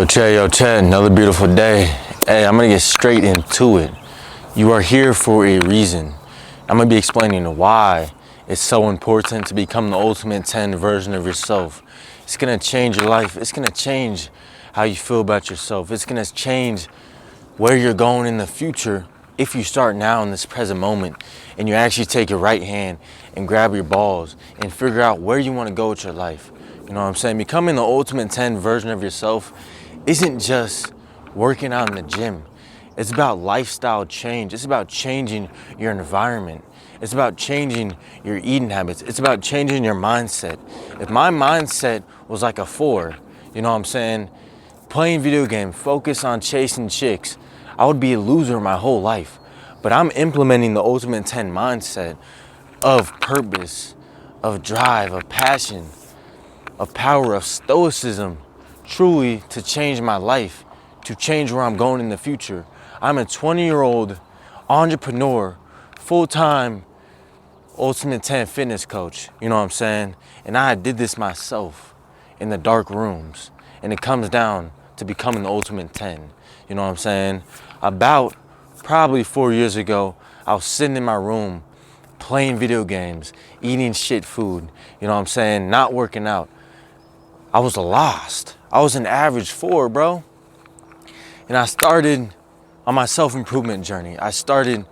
Yo, Chad, another beautiful day. Hey, I'm gonna get straight into it. You are here for a reason. I'm gonna be explaining why it's so important to become the ultimate 10 version of yourself. It's gonna change your life. It's gonna change how you feel about yourself. It's gonna change where you're going in the future if you start now in this present moment and you actually take your right hand and grab your balls and figure out where you wanna go with your life. You know what I'm saying? Becoming the ultimate 10 version of yourself isn't just working out in the gym. It's about lifestyle change. It's about changing your environment. It's about changing your eating habits. It's about changing your mindset. If my mindset was like a 4, you know what I'm saying, playing video games, focus on chasing chicks, I would be a loser my whole life. But I'm implementing the ultimate 10 mindset of purpose, of drive, of passion, of power, of stoicism, truly to change my life, to change where I'm going in the future. I'm a 20-year-old entrepreneur, full-time Ultimate 10 fitness coach, you know what I'm saying? And I did this myself in the dark rooms. And it comes down to becoming the Ultimate 10, you know what I'm saying? About probably 4 years ago, I was sitting in my room playing video games, eating shit food, you know what I'm saying? Not working out. I was lost. I was an average 4, bro. And I started on my self-improvement journey. I started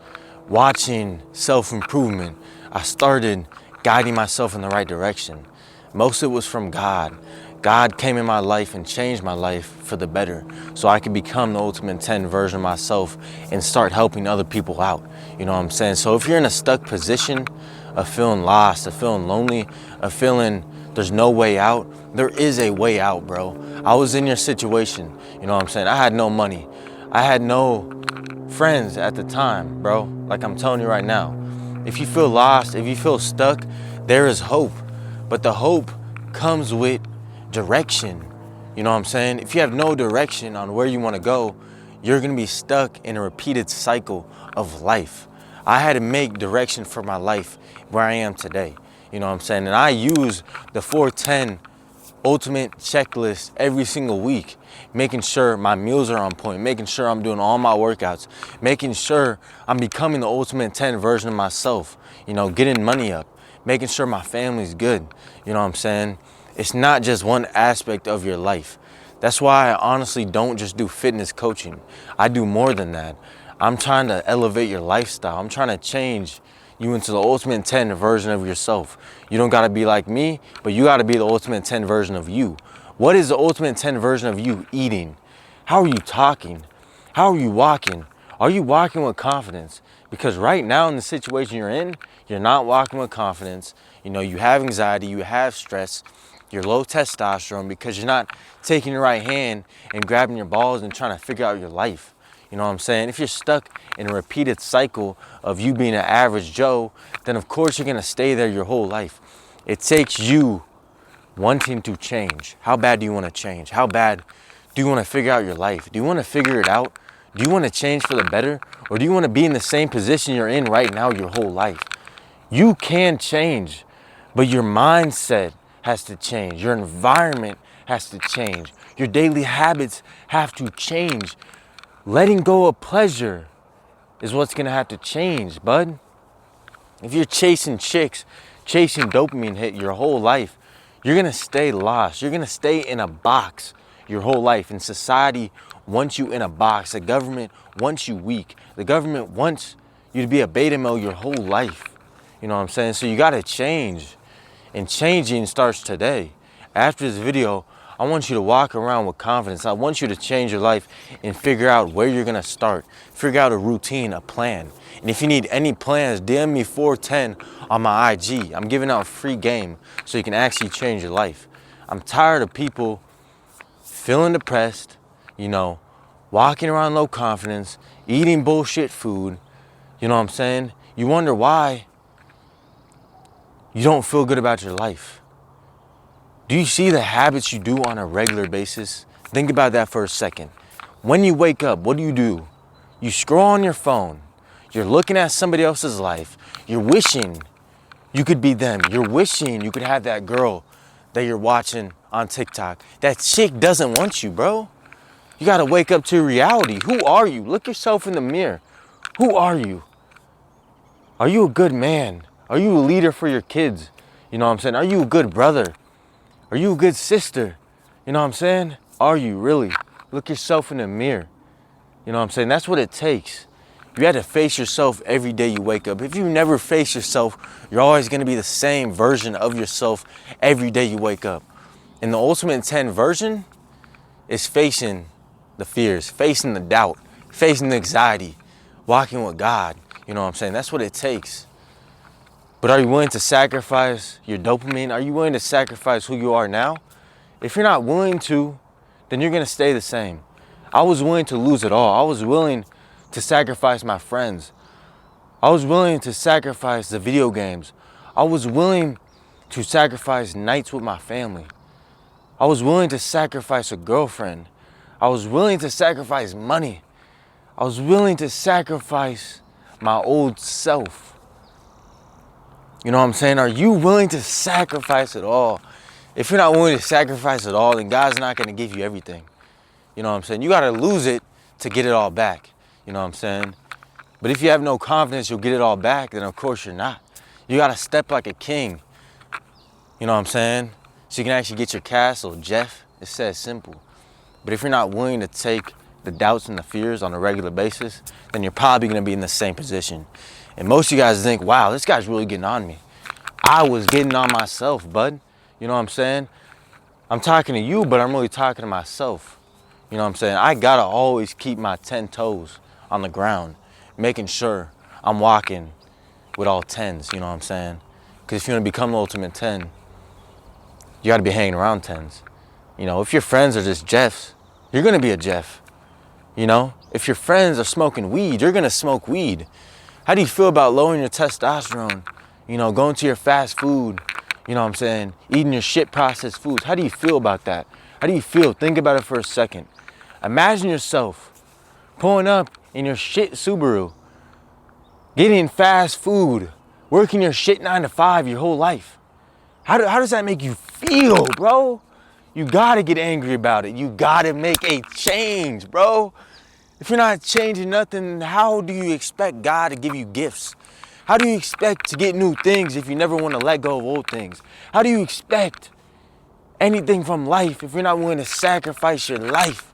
watching self-improvement. I started guiding myself in the right direction. Most of it was from God. God came in my life and changed my life for the better so I could become the ultimate 10 version of myself and start helping other people out. You know what I'm saying? So if you're in a stuck position of feeling lost, of feeling lonely, of feeling there's no way out, there is a way out, bro. I was in your situation, you know what I'm saying? I had no money. I had no friends at the time, bro. Like I'm telling you right now. If you feel lost, if you feel stuck, there is hope. But the hope comes with direction. You know what I'm saying? If you have no direction on where you want to go, you're going to be stuck in a repeated cycle of life. I had to make direction for my life where I am today. You know what I'm saying? And I use the 410 ultimate checklist every single week, making sure my meals are on point, making sure I'm doing all my workouts, making sure I'm becoming the ultimate 10 version of myself, you know, getting money up, making sure my family's good. You know what I'm saying? It's not just one aspect of your life. That's why I honestly don't just do fitness coaching. I do more than that. I'm trying to elevate your lifestyle. I'm trying to change you into the ultimate 10 version of yourself. You don't gotta be like me, but you gotta be the ultimate 10 version of you. What is the ultimate 10 version of you eating? How are you talking? How are you walking? Are you walking with confidence? Because right now in the situation you're in, you're not walking with confidence. You know, you have anxiety, you have stress, you're low testosterone because you're not taking your right hand and grabbing your balls and trying to figure out your life. You know what I'm saying? If you're stuck in a repeated cycle of you being an average Joe, then of course you're gonna stay there your whole life. It takes you wanting to change. How bad do you wanna change? How bad do you wanna figure out your life? Do you wanna figure it out? Do you wanna change for the better? Or do you wanna be in the same position you're in right now your whole life? You can change, but your mindset has to change. Your environment has to change. Your daily habits have to change. Letting go of pleasure is what's gonna have to change, bud. If you're chasing chicks, chasing dopamine hit your whole life, you're gonna stay lost. You're gonna stay in a box your whole life. And society wants you in a box. The government wants you weak. The government wants you to be a beta male your whole life. You know what I'm saying? So you gotta change. And changing starts today. After this video, I want you to walk around with confidence. I want you to change your life and figure out where you're gonna start. Figure out a routine, a plan. And if you need any plans, DM me 410 on my IG. I'm giving out free game so you can actually change your life. I'm tired of people feeling depressed, you know, walking around low confidence, eating bullshit food. You know what I'm saying? You wonder why you don't feel good about your life. Do you see the habits you do on a regular basis? Think about that for a second. When you wake up, what do? You scroll on your phone. You're looking at somebody else's life. You're wishing you could be them. You're wishing you could have that girl that you're watching on TikTok. That chick doesn't want you, bro. You gotta wake up to reality. Who are you? Look yourself in the mirror. Who are you? Are you a good man? Are you a leader for your kids? You know what I'm saying? Are you a good brother? Are you a good sister? You know what I'm saying? Are you really? Look yourself in the mirror. You know what I'm saying? That's what it takes. You have to face yourself every day you wake up. If you never face yourself, you're always going to be the same version of yourself every day you wake up. And the Ultimate 10 version is facing the fears, facing the doubt, facing the anxiety, walking with God. You know what I'm saying? That's what it takes. But are you willing to sacrifice your dopamine? Are you willing to sacrifice who you are now? If you're not willing to, then you're going to stay the same. I was willing to lose it all. I was willing to sacrifice my friends. I was willing to sacrifice the video games. I was willing to sacrifice nights with my family. I was willing to sacrifice a girlfriend. I was willing to sacrifice money. I was willing to sacrifice my old self. You know what I'm saying? Are you willing to sacrifice it all? If you're not willing to sacrifice it all, then God's not going to give you everything. You know what I'm saying? You got to lose it to get it all back. You know what I'm saying? But if you have no confidence you'll get it all back, then of course you're not. You got to step like a king. You know what I'm saying? So you can actually get your castle. Jeff, it's that simple. But if you're not willing to take the doubts and the fears on a regular basis, then you're probably going to be in the same position. And most of you guys think, wow, this guy's really getting on me. I was getting on myself, bud. You know what I'm saying? I'm talking to you, but I'm really talking to myself. You know what I'm saying? I gotta always keep my 10 toes on the ground, making sure I'm walking with all 10s, you know what I'm saying? Because if you want to become the Ultimate 10, you gotta be hanging around 10s. You know, if your friends are just Jeffs, you're gonna be a Jeff. You know, if your friends are smoking weed, you're gonna smoke weed. How do you feel about lowering your testosterone? You know, going to your fast food, you know what I'm saying? Eating your shit processed foods. How do you feel about that? How do you feel? Think about it for a second. Imagine yourself pulling up in your shit Subaru, getting fast food, working your shit 9 to 5 your whole life. How does that make you feel, bro? You gotta get angry about it. You gotta make a change, bro. If you're not changing nothing, how do you expect God to give you gifts? How do you expect to get new things if you never want to let go of old things? How do you expect anything from life if you're not willing to sacrifice your life?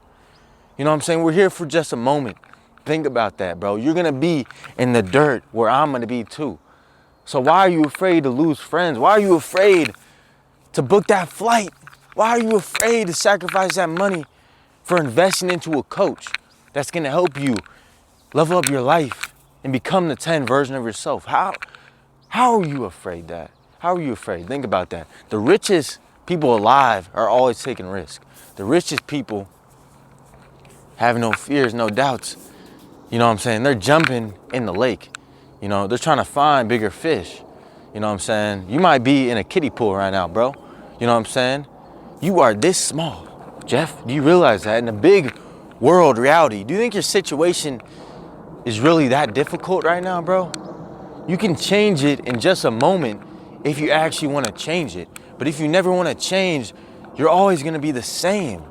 You know what I'm saying? We're here for just a moment. Think about that, bro. You're going to be in the dirt where I'm going to be too. So why are you afraid to lose friends? Why are you afraid to book that flight? Why are you afraid to sacrifice that money for investing into a coach that's going to help you level up your life and become the 10 version of yourself? How are you afraid that? How are you afraid? Think about that. The richest people alive are always taking risks. The richest people have no fears, no doubts. You know what I'm saying? They're jumping in the lake. You know, they're trying to find bigger fish. You know what I'm saying? You might be in a kiddie pool right now, bro. You know what I'm saying? You are this small. Jeff, do you realize that? In a big world reality, do you think your situation is really that difficult right now, bro? You can change it in just a moment if you actually want to change it. But if you never want to change, you're always going to be the same.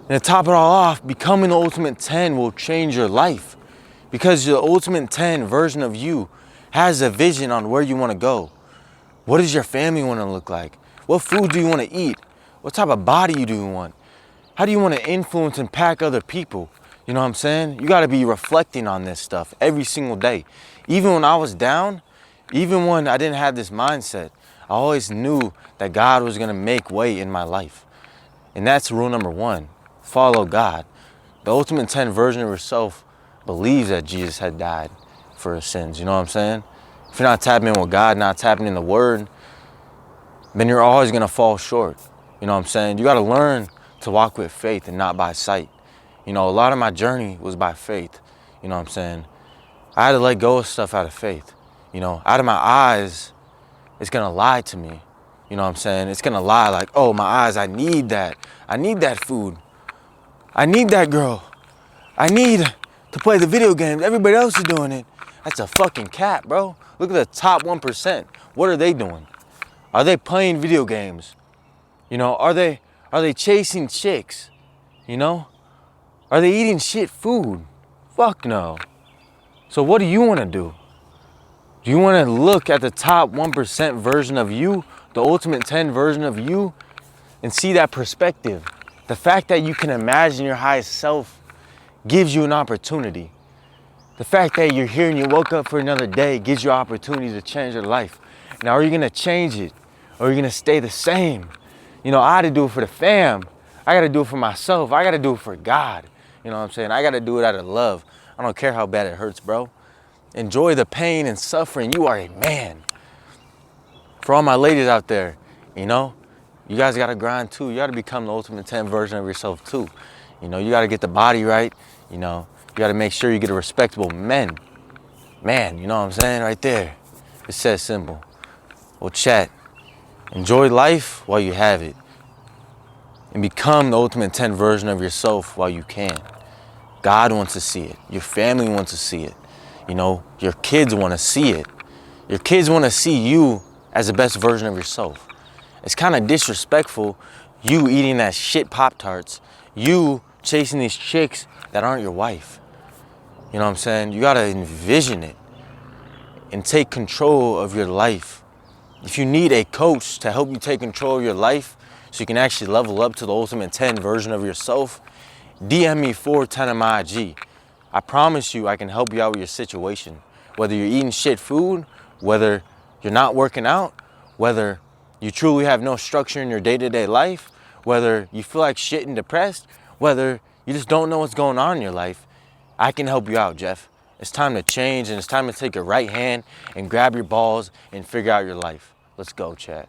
And to top it all off, becoming the Ultimate 10 will change your life. Because the Ultimate 10 version of you has a vision on where you want to go. What does your family want to look like? What food do you want to eat? What type of body do you want? How do you want to influence and impact other people? You know what I'm saying? You got to be reflecting on this stuff every single day. Even when I was down, even when I didn't have this mindset, I always knew that God was going to make way in my life. And that's rule number 1. Follow God. The Ultimate 10 version of yourself believes that Jesus had died for his sins. You know what I'm saying? If you're not tapping in with God, not tapping in the Word, then you're always going to fall short. You know what I'm saying? You got to learn to walk with faith and not by sight. You know, a lot of my journey was by faith. You know what I'm saying? I had to let go of stuff out of faith. You know, out of my eyes, it's going to lie to me. You know what I'm saying? It's going to lie like, oh, my eyes, I need that. I need that food. I need that girl. I need to play the video games. Everybody else is doing it. That's a fucking cap, bro. Look at the top 1%. What are they doing? Are they playing video games? You know, are they Are they chasing chicks? You know? Are they eating shit food? Fuck no. So what do you want to do? Do you want to look at the top 1% version of you, the ultimate 10 version of you, and see that perspective? The fact that you can imagine your highest self gives you an opportunity. The fact that you're here and you woke up for another day gives you an opportunity to change your life. Now, are you going to change it? Or are you going to stay the same? You know, I had to do it for the fam. I got to do it for myself. I got to do it for God. You know what I'm saying? I got to do it out of love. I don't care how bad it hurts, bro. Enjoy the pain and suffering. You are a man. For all my ladies out there, you know, you guys got to grind too. You got to become the ultimate 10 version of yourself too. You know, you got to get the body right. You know, you got to make sure you get a respectable man, you know what I'm saying? Right there. It's that simple. Well, chat. Enjoy life while you have it. And become the ultimate 10 version of yourself while you can. God wants to see it. Your family wants to see it. You know, your kids want to see it. Your kids want to see you as the best version of yourself. It's kind of disrespectful, you eating that shit Pop-Tarts, you chasing these chicks that aren't your wife. You know what I'm saying? You got to envision it and take control of your life. If you need a coach to help you take control of your life so you can actually level up to the ultimate 10 version of yourself, DM me 410 on my IG. I promise you I can help you out with your situation. Whether you're eating shit food, whether you're not working out, whether you truly have no structure in your day-to-day life, whether you feel like shit and depressed, whether you just don't know what's going on in your life, I can help you out, Jeff. It's time to change and it's time to take your right hand and grab your balls and figure out your life. Let's go, chat.